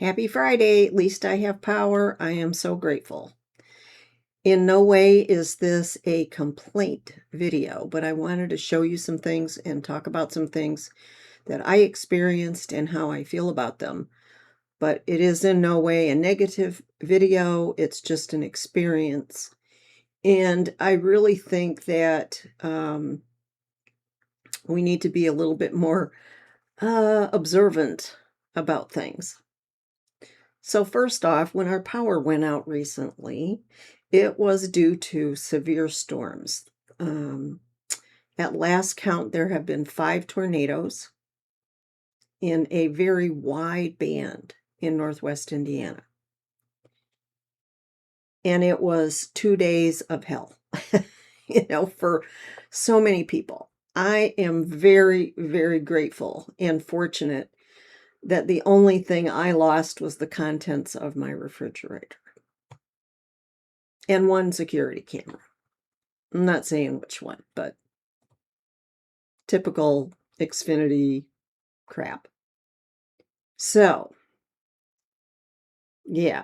Happy Friday. At least I have power. I am so grateful. In no way is this a complaint video, but I wanted to show you some things and talk about some things that I experienced and how I feel about them. But it is in no way a negative video. It's just an experience. And I really think that we need to be a little bit more observant about things. So first off, when our power went out recently, it was due to severe storms. At last count, there have been 5 tornadoes in a very wide band in Northwest Indiana. And it was 2 days of hell, for so many people. I am very, very grateful and fortunate that the only thing I lost was the contents of my refrigerator and one security camera. I'm not saying which one, but typical Xfinity crap. So, yeah.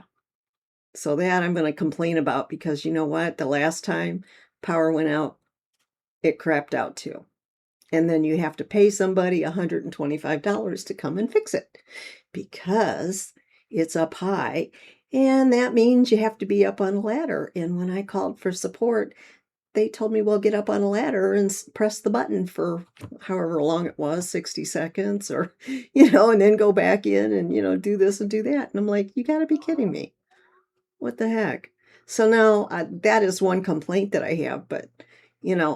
So that I'm going to complain about because you know what? The last time power went out, it crapped out too. And then you have to pay somebody $125 to come and fix it because it's up high. And that means you have to be up on a ladder. And when I called for support, they told me, well, get up on a ladder and press the button for however long it was, 60 seconds or, and then go back in and, do this and do that. And I'm like, you got to be kidding me. What the heck? So now that is one complaint that I have, but,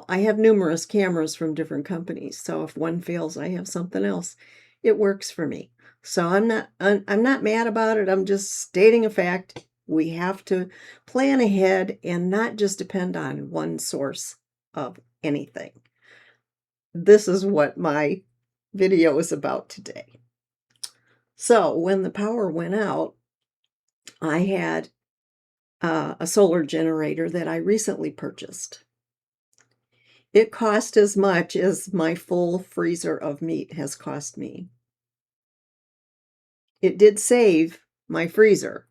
I have numerous cameras from different companies. So if one fails, I have something else. It works for me. So I'm not mad about it. I'm just stating a fact. We have to plan ahead and not just depend on one source of anything. This is what my video is about today. So when the power went out, I had a solar generator that I recently purchased. It cost as much as my full freezer of meat has cost me. It did save my freezer.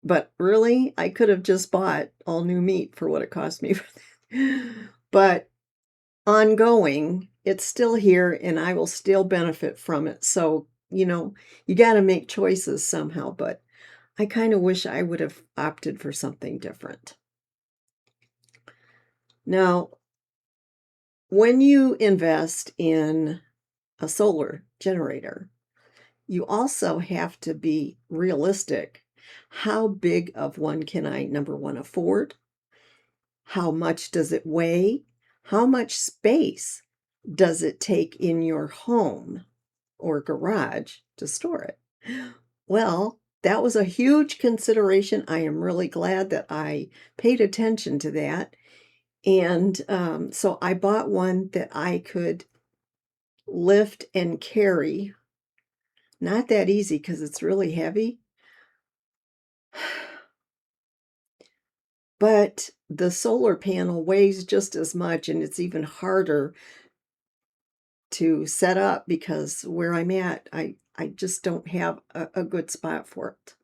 But really, I could have just bought all new meat for what it cost me for that. But ongoing, it's still here and I will still benefit from it. So, you got to make choices somehow, but I kind of wish I would have opted for something different. Now, when you invest in a solar generator, you also have to be realistic. How big of one can I, number one, afford? How much does it weigh? How much space does it take in your home or garage to store it? Well, that was a huge consideration. I am really glad that I paid attention to that. And so I bought one that I could lift and carry. Not that easy because it's really heavy. But the solar panel weighs just as much and it's even harder to set up because where I'm at, I just don't have a good spot for it.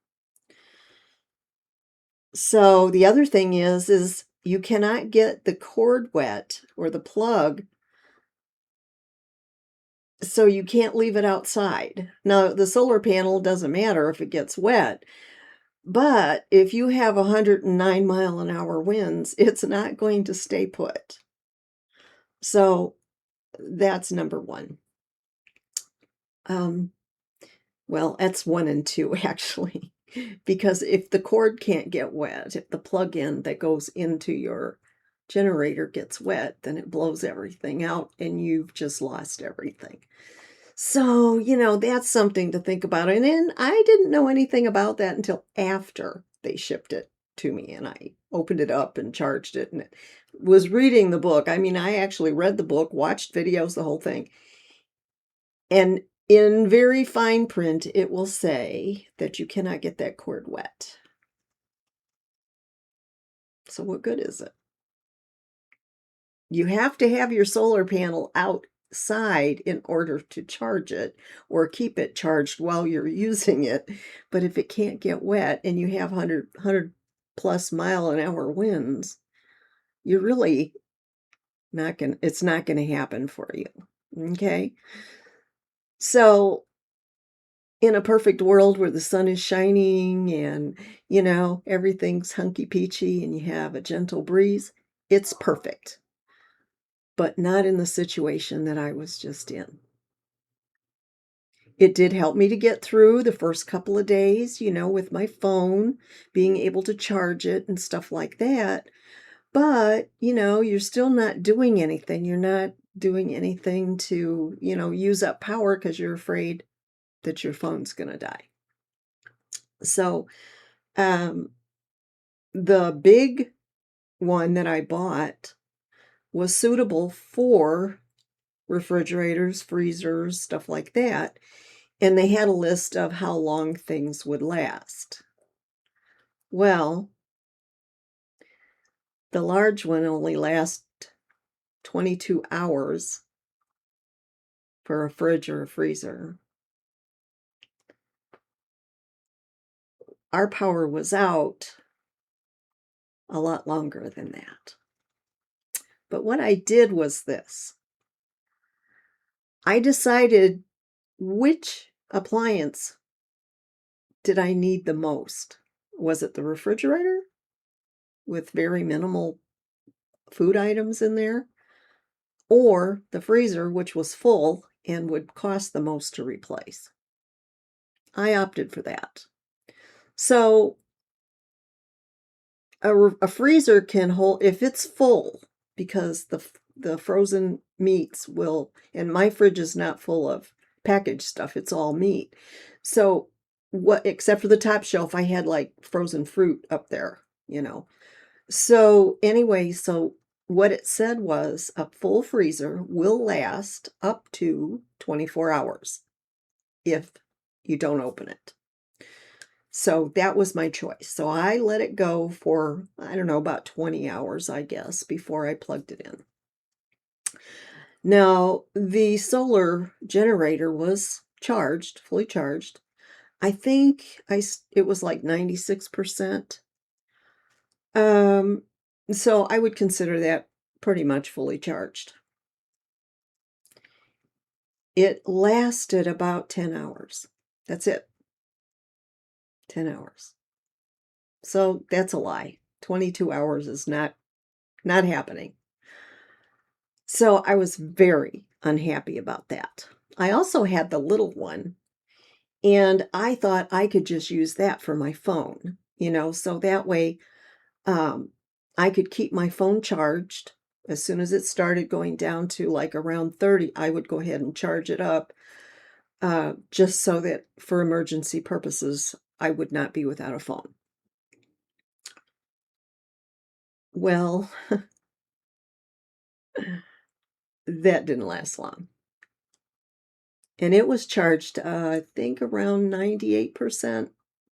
So the other thing is you cannot get the cord wet or the plug, so you can't leave it outside. Now, the solar panel doesn't matter if it gets wet, but if you have 109-mile-an-hour winds, it's not going to stay put. So that's number one. Well, that's 1 and 2 actually, because if the cord can't get wet, if the plug-in that goes into your generator gets wet, then it blows everything out and you've just lost everything. So, that's something to think about. And then I didn't know anything about that until after they shipped it to me and I opened it up and charged it and was reading the book. I mean, I actually read the book, watched videos, the whole thing. And in very fine print, it will say that you cannot get that cord wet. So what good is it? You have to have your solar panel out side in order to charge it or keep it charged while you're using it. But if it can't get wet and you have 100 plus mile an hour winds, you're really it's not going to happen for you. Okay. So in a perfect world where the sun is shining and, everything's hunky peachy and you have a gentle breeze, it's perfect. But not in the situation that I was just in. It did help me to get through the first couple of days, with my phone, being able to charge it and stuff like that. But, you're still not doing anything. You're not doing anything to, use up power because you're afraid that your phone's going to die. So, um, the big one that I bought was suitable for refrigerators, freezers, stuff like that. And they had a list of how long things would last. Well, the large one only lasts 22 hours for a fridge or a freezer. Our power was out a lot longer than that. But what I did was this. I decided which appliance did I need the most. Was it the refrigerator with very minimal food items in there? Or the freezer, which was full and would cost the most to replace? I opted for that. So a freezer can hold, if it's full, because the frozen meats will, and my fridge is not full of packaged stuff, it's all meat. So except for the top shelf, I had like frozen fruit up there. So anyway, so what it said was a full freezer will last up to 24 hours if you don't open it. So that was my choice. So I let it go for, I don't know, about 20 hours, I guess, before I plugged it in. Now, the solar generator was charged, fully charged. I think it was like 96%. So I would consider that pretty much fully charged. It lasted about 10 hours. That's it. 10 hours. So that's a lie. 22 hours is not happening. So I was very unhappy about that. I also had the little one, and I thought I could just use that for my phone, so that way I could keep my phone charged. As soon as it started going down to like around 30, I would go ahead and charge it up, just so that for emergency purposes, I would not be without a phone. Well, that didn't last long. And it was charged, I think around 98%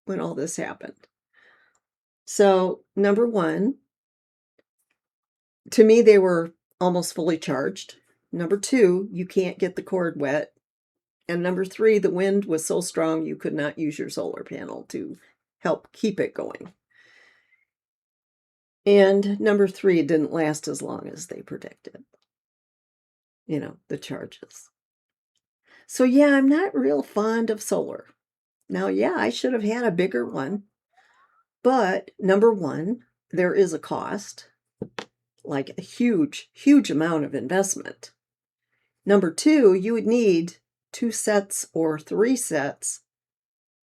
when all this happened. So, number one, to me, they were almost fully charged. Number two, you can't get the cord wet. And number three, the wind was so strong you could not use your solar panel to help keep it going. And number three, it didn't last as long as they predicted, the charges. So yeah, I'm not real fond of solar. Now, yeah, I should have had a bigger one. But number one, there is a cost, like a huge, huge amount of investment. Number two, you would need 2 sets or 3 sets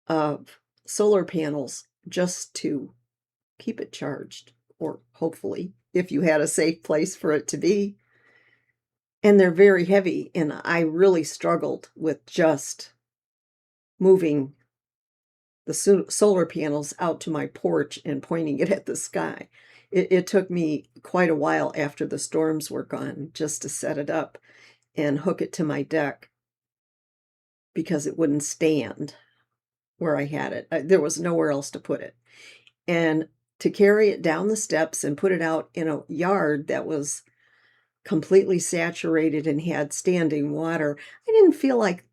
of solar panels just to keep it charged, or hopefully, if you had a safe place for it to be. And they're very heavy, and I really struggled with just moving the solar panels out to my porch and pointing it at the sky. It took me quite a while after the storms were gone just to set it up and hook it to my deck because it wouldn't stand where I had it. There was nowhere else to put it. And to carry it down the steps and put it out in a yard that was completely saturated and had standing water, I didn't feel like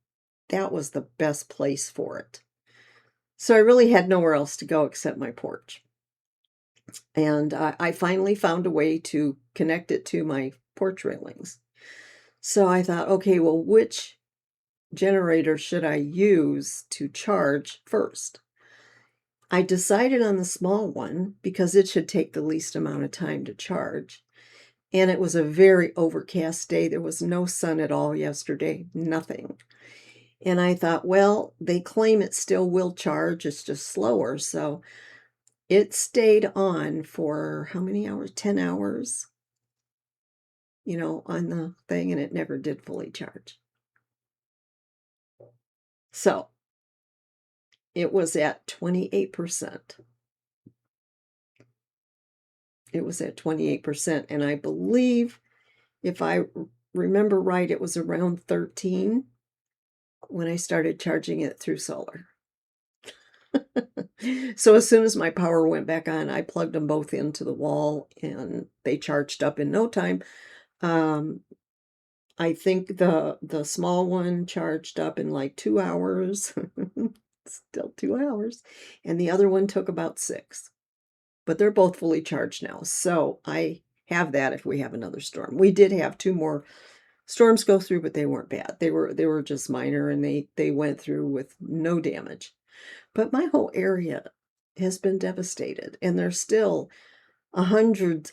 that was the best place for it. So I really had nowhere else to go except my porch. And I finally found a way to connect it to my porch railings. So I thought, okay, well, which generator should I use to charge first? I decided on the small one because it should take the least amount of time to charge. And it was a very overcast day. There was no sun at all yesterday, nothing. And I thought, well, they claim it still will charge, it's just slower. So it stayed on for how many hours? 10 hours, on the thing, and it never did fully charge. So it was at 28%. It was at 28%. And I believe, if I remember right, it was around 13 when I started charging it through solar. So as soon as my power went back on, I plugged them both into the wall and they charged up in no time. Um, I think the small one charged up in like 2 hours. Still 2 hours. And the other one took about 6. But they're both fully charged now. So I have that if we have another storm. We did have 2 more storms go through, but they weren't bad. They were just minor and they went through with no damage. But my whole area has been devastated, and there's still hundreds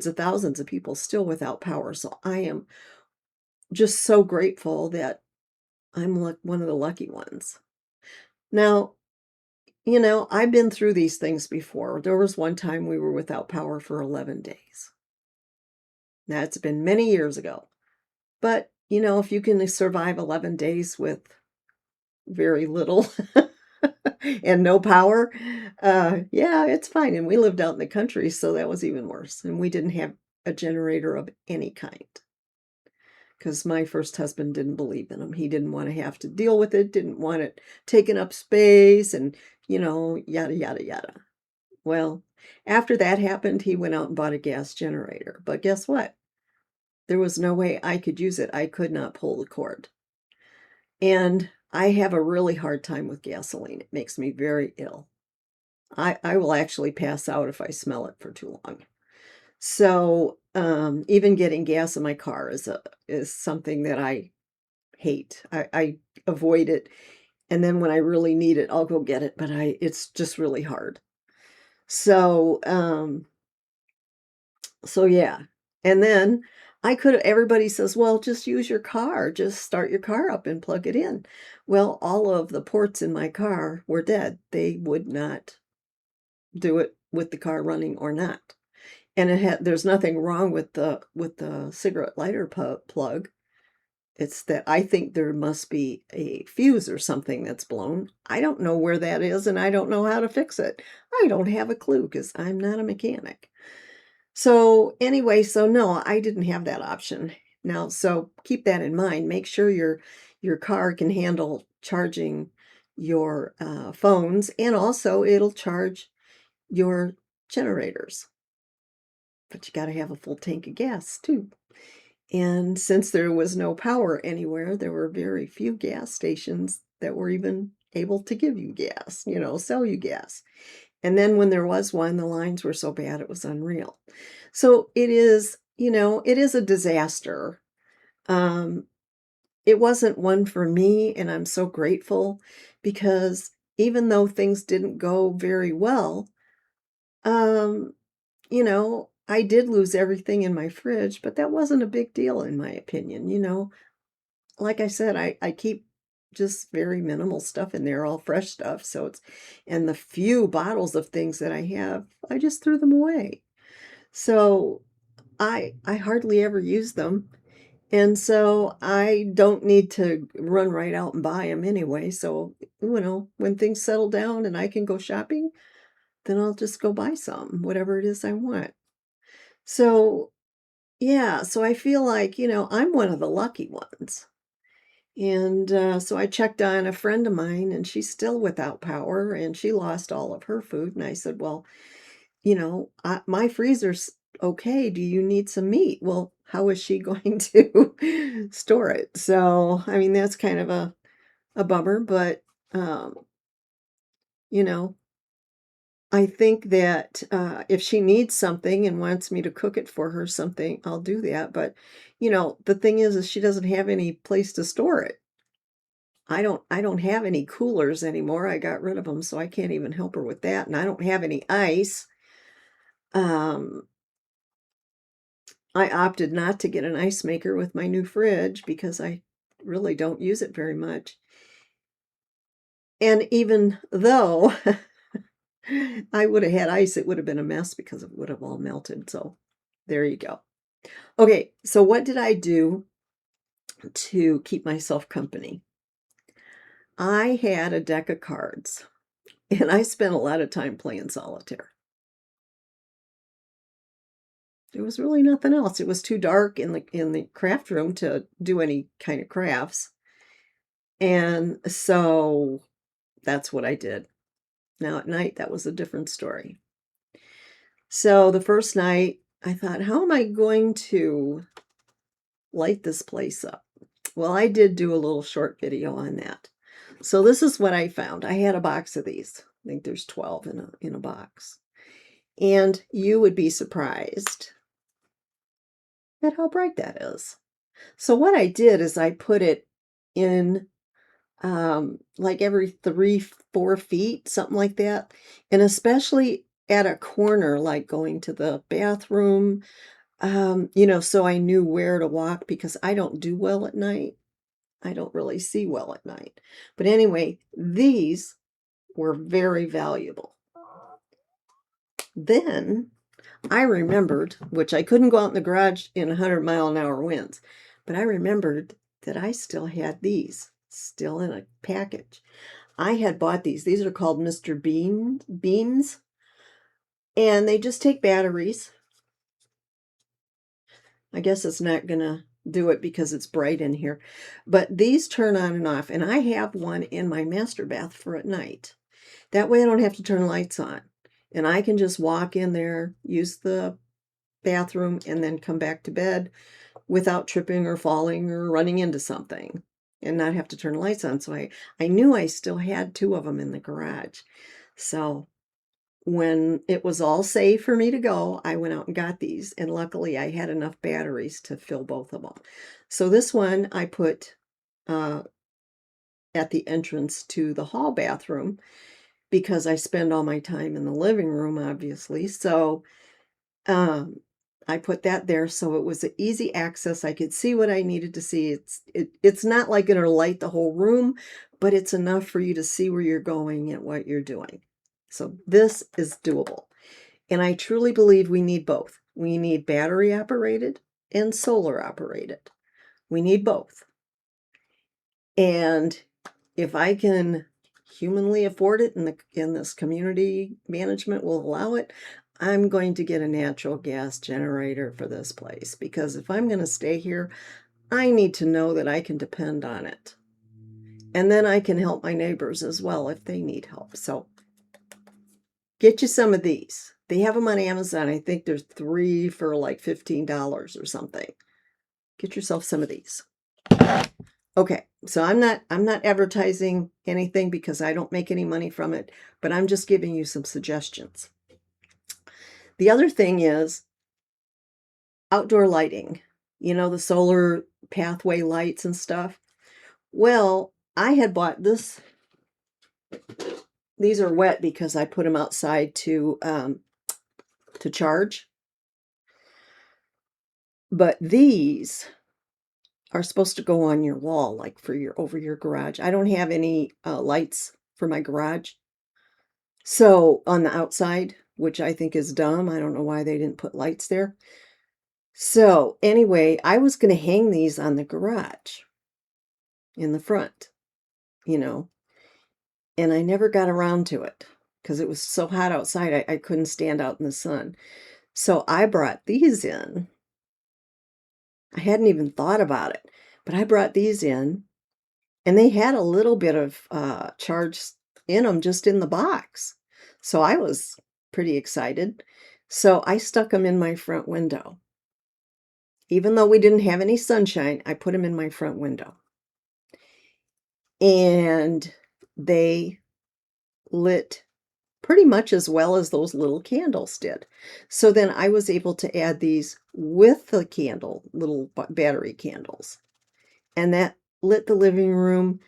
of thousands of people still without power. So I am just so grateful that I'm like one of the lucky ones. Now, I've been through these things before. There was one time we were without power for 11 days. Now, it's been many years ago. But, if you can survive 11 days with very little and no power, yeah, it's fine. And we lived out in the country, so that was even worse. And we didn't have a generator of any kind because my first husband didn't believe in them. He didn't want to have to deal with it, didn't want it taking up space, and, yada, yada, yada. Well, after that happened, he went out and bought a gas generator. But guess what? There was no way I could use it. I could not pull the cord. And I have a really hard time with gasoline. It makes me very ill. I will actually pass out if I smell it for too long. So, even getting gas in my car is something that I hate. I avoid it, and then when I really need it, I'll go get it, but it's just really hard. So, yeah. And then everybody says, well, just use your car, just start your car up and plug it in. Well, all of the ports in my car were dead. They would not do it with the car running or not. And there's nothing wrong with the cigarette lighter plug. It's that I think there must be a fuse or something that's blown. I don't know where that is, and I don't know how to fix it. I don't have a clue because I'm not a mechanic. So anyway, so no, I didn't have that option. Now, so keep that in mind. Make sure your car can handle charging your phones, and also it'll charge your generators. But you got to have a full tank of gas too. And since there was no power anywhere, there were very few gas stations that were even able to give you gas, sell you gas. And then when there was one, the lines were so bad it was unreal. So it is a disaster. Um, it wasn't one for me, and I'm so grateful because even though things didn't go very well, um, I did lose everything in my fridge, but that wasn't a big deal in my opinion. Like I said, I keep just very minimal stuff in there, all fresh stuff. And the few bottles of things that I have, I just threw them away. So I hardly ever use them. And so I don't need to run right out and buy them anyway. So, when things settle down and I can go shopping, then I'll just go buy some, whatever it is I want. So, yeah, so I feel like, I'm one of the lucky ones. And so I checked on a friend of mine, and she's still without power, and she lost all of her food. And I said, well, my freezer's okay. Do you need some meat? Well, how is she going to store it? So, I mean, that's kind of a bummer, but, um, you know, I think that, if she needs something and wants me to cook it for her something, I'll do that, but, the thing is she doesn't have any place to store it. I don't have any coolers anymore, I got rid of them, so I can't even help her with that, and I don't have any ice. Um, I opted not to get an ice maker with my new fridge because I really don't use it very much, and even though I woulda had ice, it would have been a mess because it would have all melted, so there you go. Okay, so what did I do to keep myself company? I had a deck of cards, and I spent a lot of time playing solitaire. There was really nothing else. It was too dark in the craft room to do any kind of crafts, and so that's what I did. Now at night, that was a different story. So the first night, I thought, "How am I going to light this place up?" Well, I did do a little short video on that. So this is what I found. I had a box of these. I think there's 12 in a box. And you would be surprised at how bright that is. So what I did is I put it in like every 3, 4 feet, something like that. And especially at a corner, like going to the bathroom, so I knew where to walk because I don't do well at night. I don't really see well at night. But anyway, these were very valuable. Then I remembered, which I couldn't go out in the garage in 100-mile-an-hour winds, but I remembered that I still had these still in a package. I had bought these. These are called Mr. Beans, and they just take batteries. I guess it's not gonna do it because it's bright in here, but these turn on and off, and I have one in my master bath for at night. That way I don't have to turn lights on, and I can just walk in there, use the bathroom, and then come back to bed without tripping or falling or running into something and not have to turn lights on. So I knew I still had 2 of them in the garage. So when it was all safe for me to go, I went out and got these, and luckily I had enough batteries to fill both of them. So this one I put uh, at the entrance to the hall bathroom because I spend all my time in the living room, obviously. So um, I put that there so it was a easy access. I could see what I needed to see. It's not like it'll light the whole room, but it's enough for you to see where you're going and what you're doing. So this is doable. And I truly believe we need both. We need battery operated and solar operated. We need both. And if I can humanly afford it and this community management will allow it, I'm going to get a natural gas generator for this place because if I'm going to stay here, I need to know that I can depend on it. And then I can help my neighbors as well if they need help. So get you some of these. They have them on Amazon. I think there's 3 for like $15 or something. Get yourself some of these. Okay, so I'm not advertising anything because I don't make any money from it, but I'm just giving you some suggestions. The other thing is outdoor lighting. The solar pathway lights and stuff. Well, I had bought this. These are wet because I put them outside to charge. But these are supposed to go on your wall, like for your over your garage. I don't have any lights for my garage. So on the outside, which I think is dumb. I don't know why they didn't put lights there. So anyway, I was going to hang these on the garage in the front, you know, and I never got around to it because it was so hot outside. I couldn't stand out in the sun. So I brought these in. I hadn't even thought about it, but I brought these in and they had a little bit of charge in them just in the box. So I was pretty excited. So I stuck them in my front window. Even though we didn't have any sunshine, I put them in my front window. And they lit pretty much as well as those little candles did. So then I was able to add these with the candle, little battery candles. And that lit the living room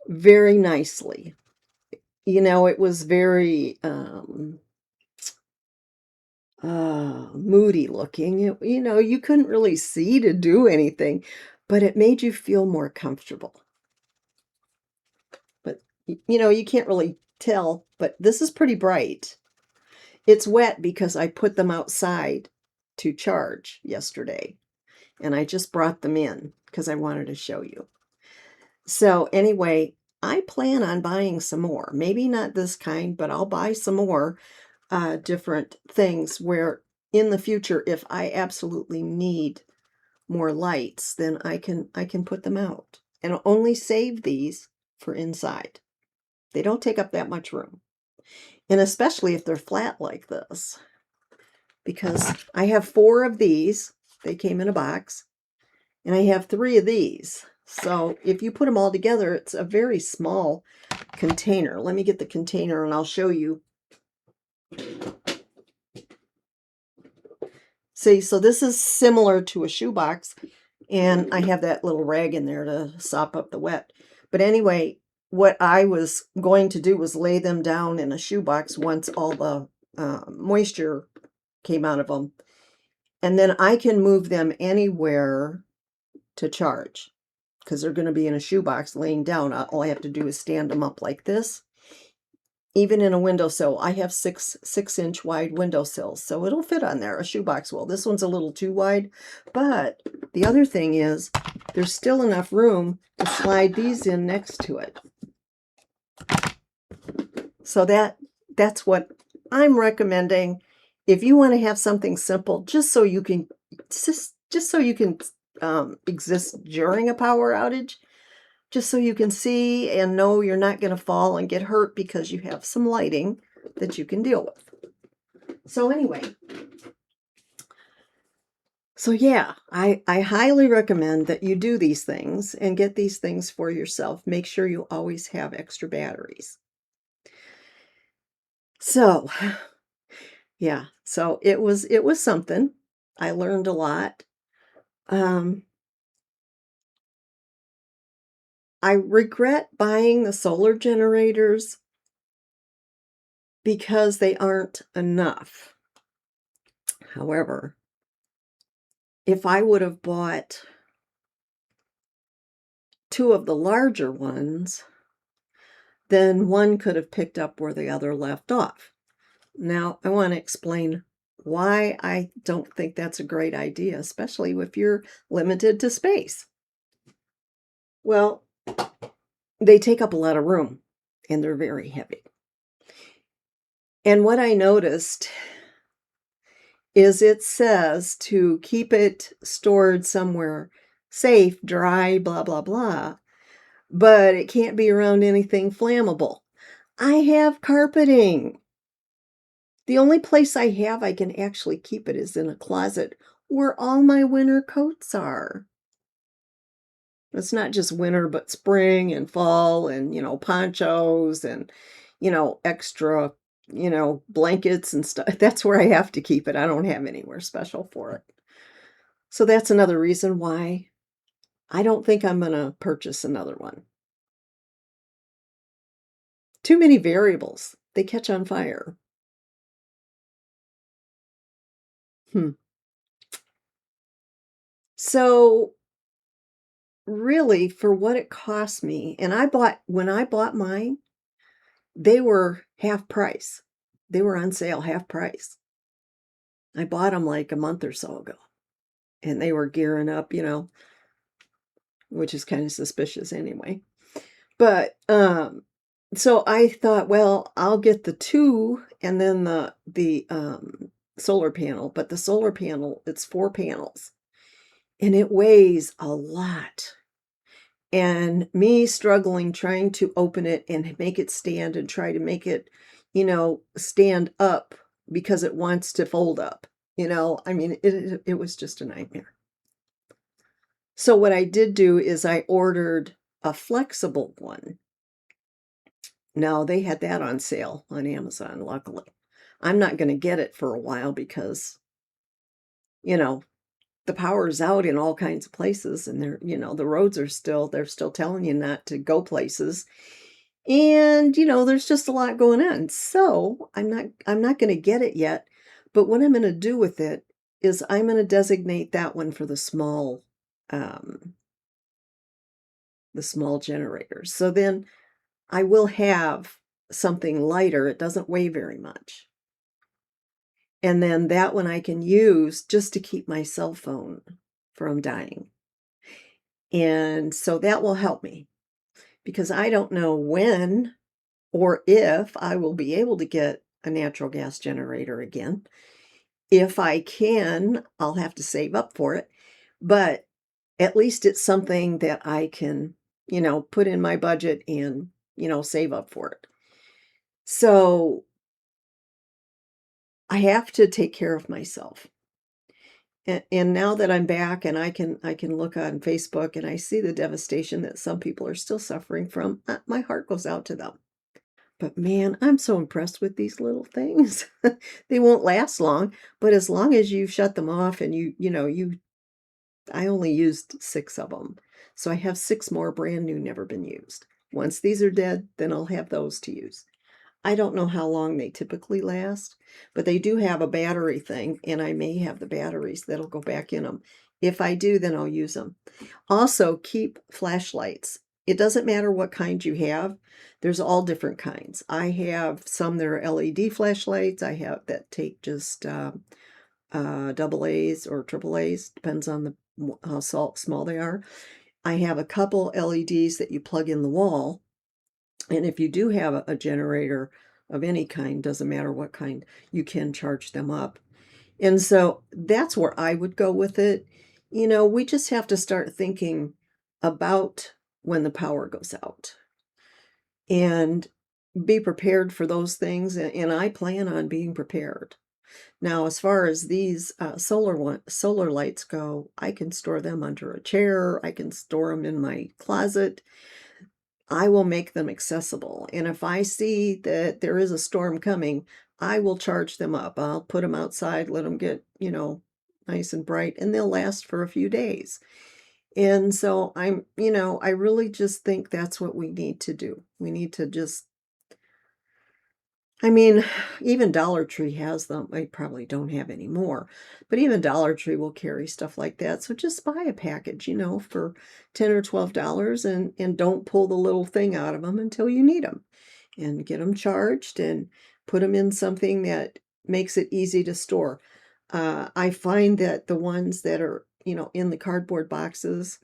very nicely. You know, it was very moody looking. You know, you couldn't really see to do anything, but it made you feel more comfortable. But, you know, you can't really tell, but this is pretty bright. It's wet because I put them outside to charge yesterday, and I just brought them in because I wanted to show you. So anyway, I plan on buying some more. Maybe not this kind, but I'll buy some more different things where in the future, if I absolutely need more lights, then I can put them out and only save these for inside. They don't take up that much room. And especially if they're flat like this, because I have 4 of these. They came in a box, and I have 3 of these. So if you put them all together, it's a very small container. Let me get the container and I'll show you. See, so this is similar to a shoebox, and I have that little rag in there to sop up the wet. But anyway, what I was going to do was lay them down in a shoebox once all the moisture came out of them. And then I can move them anywhere to charge because they're going to be in a shoebox laying down. All I have to do is stand them up like this. Even in a windowsill, I have 6-inch wide windowsills, so it'll fit on there, a shoebox will. This one's a little too wide, but the other thing is there's still enough room to slide these in next to it. So that's what I'm recommending. If you want to have something simple, just so you can exist during a power outage, just so you can see and know you're not going to fall and get hurt because you have some lighting that you can deal with. So anyway, so yeah, I highly recommend that you do these things and get these things for yourself. Make sure you always have extra batteries. So yeah, so it was something. I learned a lot. I regret buying the solar generators because they aren't enough. However, if I would have bought 2 of the larger ones, then one could have picked up where the other left off. Now, I want to explain why I don't think that's a great idea, especially if you're limited to space. Well, they take up a lot of room, and they're very heavy. And what I noticed is it says to keep it stored somewhere safe, dry, blah, blah, blah, but it can't be around anything flammable. I have carpeting. The only place I have I can actually keep it is in a closet where all my winter coats are. It's not just winter, but spring and fall and, ponchos and, extra, blankets and stuff. That's where I have to keep it. I don't have anywhere special for it. So that's another reason why I don't think I'm going to purchase another one. Too many variables. They catch on fire. So really, for what it cost me, and when I bought mine, they were half price. They were on sale half price. I bought them like a month or so ago, and they were gearing up, which is kind of suspicious anyway. But so I thought, well, I'll get the 2 and then the solar panel, but the solar panel, it's 4 panels, and it weighs a lot. And me struggling trying to open it and make it stand and try to make it, stand up because it wants to fold up. I mean, it was just a nightmare. So what I did do is I ordered a flexible one. Now they had that on sale on Amazon, luckily. I'm not going to get it for a while because, you know, the power's out in all kinds of places and the roads are they're still telling you not to go places. And, there's just a lot going on. So I'm not going to get it yet. But what I'm going to do with it is I'm going to designate that one for um, the small generators. So then I will have something lighter. It doesn't weigh very much. And then that one I can use just to keep my cell phone from dying. And so that will help me because I don't know when or if I will be able to get a natural gas generator again. If I can, I'll have to save up for it, but at least it's something that I can, put in my budget and, save up for it. So I have to take care of myself. And now that I'm back and I can look on Facebook and I see the devastation that some people are still suffering from, my heart goes out to them. But man, I'm so impressed with these little things. They won't last long, but as long as you shut them off and I only used 6 of them. So I have 6 more brand new, never been used. Once these are dead, then I'll have those to use. I don't know how long they typically last, but they do have a battery thing, and I may have the batteries that'll go back in them. If I do, then I'll use them. Also, keep flashlights. It doesn't matter what kind you have. There's all different kinds. I have some that are LED flashlights. I have that take just double A's or triple A's, depends on how small they are. I have a couple LEDs that you plug in the wall, and if you do have a generator of any kind, doesn't matter what kind, you can charge them up. And so that's where I would go with it. We just have to start thinking about when the power goes out and be prepared for those things. And I plan on being prepared. Now, as far as these solar lights go, I can store them under a chair. I can store them in my closet. I will make them accessible. And if I see that there is a storm coming, I will charge them up. I'll put them outside, let them get, nice and bright, and they'll last for a few days. And so I really just think that's what we need to do. We need to just I mean, even Dollar Tree has them. I probably don't have any more, but even Dollar Tree will carry stuff like that. So just buy a package, for $10 or $12 and don't pull the little thing out of them until you need them and get them charged and put them in something that makes it easy to store. I find that the ones that are, in the cardboard boxes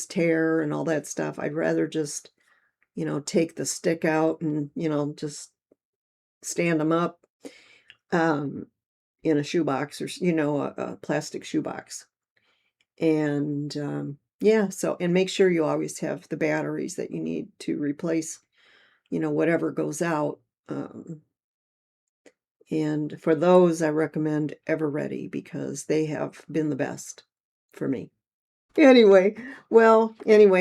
tear and all that stuff. I'd rather just take the stick out and, just stand them up um, in a shoebox or, a plastic shoebox. And yeah, and make sure you always have the batteries that you need to replace, whatever goes out. And for those, I recommend Ever Ready because they have been the best for me. Anyway,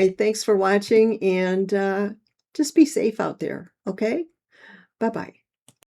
thanks for watching and just be safe out there, okay? Bye-bye.